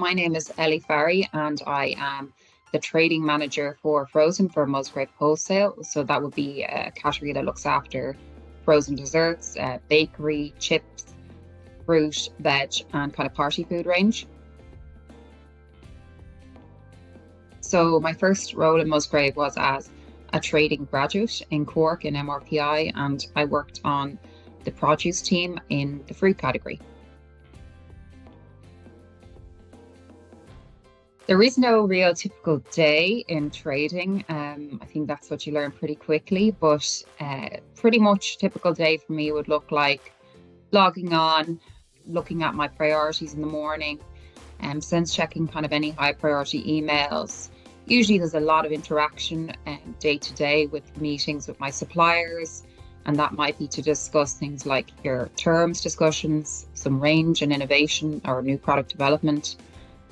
My name is Ellie Farry, and I am the trading manager for frozen for Musgrave Wholesale. So that would be a category that looks after frozen desserts, bakery, chips, fruit, veg, and kind of party food range. So my first role in Musgrave was as a trading graduate in Cork in MRPI, and I worked on the produce team in the fruit category. There is no real typical day in trading. I think that's what you learn pretty quickly, but pretty much typical day for me would look like logging on, looking at my priorities in the morning, and sense checking kind of any high priority emails. Usually there's a lot of interaction day to day with meetings with my suppliers, and that might be to discuss things like your terms discussions, some range and innovation or new product development.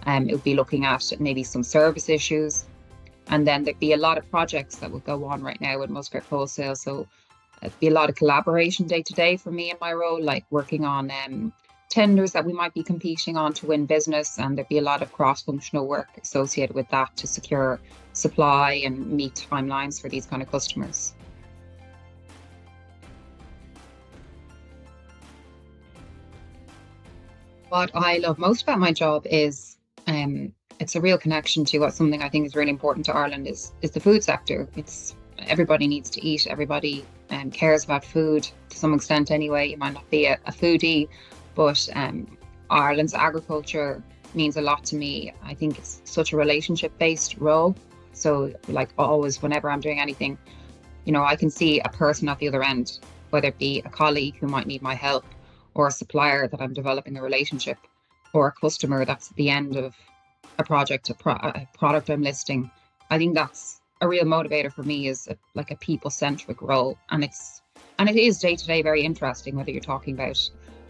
It would be looking at maybe some service issues. And then there'd be a lot of projects that would go on right now with Musgrave Wholesale. So it'd be a lot of collaboration day to day for me in my role, like working on tenders that we might be competing on to win business. And there'd be a lot of cross-functional work associated with that to secure supply and meet timelines for these kind of customers. What I love most about my job is it's a real connection to what something I think is really important to Ireland is the food sector. It's everybody needs to eat. Everybody cares about food to some extent anyway. You might not be a foodie, but Ireland's agriculture means a lot to me. I think it's such a relationship-based role. So like always, whenever I'm doing anything, I can see a person at the other end, whether it be a colleague who might need my help or a supplier that I'm developing a relationship, or a customer that's at the end of a project, a product I'm listing. I think that's a real motivator for me, is like a people-centric role. And it is day to day very interesting, whether you're talking about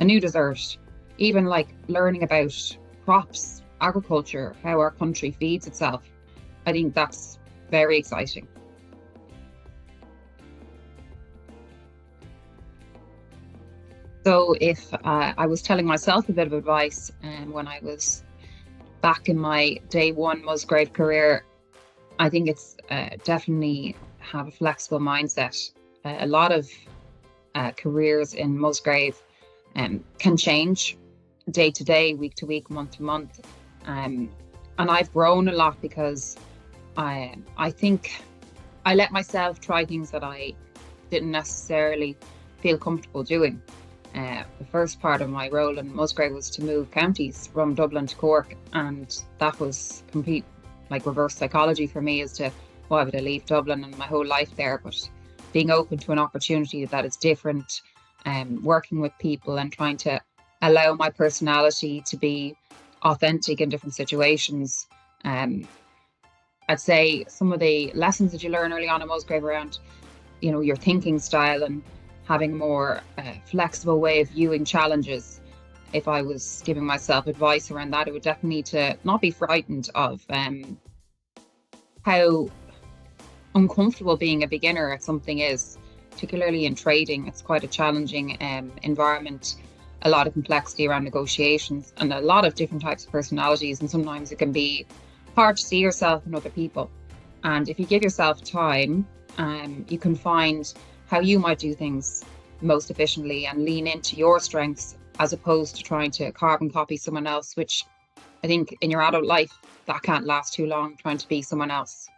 a new dessert, even like learning about crops, agriculture, how our country feeds itself. I think that's very exciting. So if I was telling myself a bit of advice when I was back in my day one Musgrave career, I think it's definitely have a flexible mindset. A lot of careers in Musgrave can change day to day, week to week, month to month. And I've grown a lot because I think I let myself try things that I didn't necessarily feel comfortable doing. The first part of my role in Musgrave was to move counties from Dublin to Cork, and that was complete like reverse psychology for me as to why would I leave Dublin and my whole life there. But being open to an opportunity that is different, working with people and trying to allow my personality to be authentic in different situations. I'd say some of the lessons that you learn early on in Musgrave around, your thinking style and having a more flexible way of viewing challenges. If I was giving myself advice around that, it would definitely to not be frightened of how uncomfortable being a beginner at something is, particularly in trading. It's quite a challenging environment, a lot of complexity around negotiations and a lot of different types of personalities. And sometimes it can be hard to see yourself in other people. And if you give yourself time, you can find how you might do things most efficiently and lean into your strengths as opposed to trying to carbon copy someone else, which I think in your adult life, that can't last too long, trying to be someone else.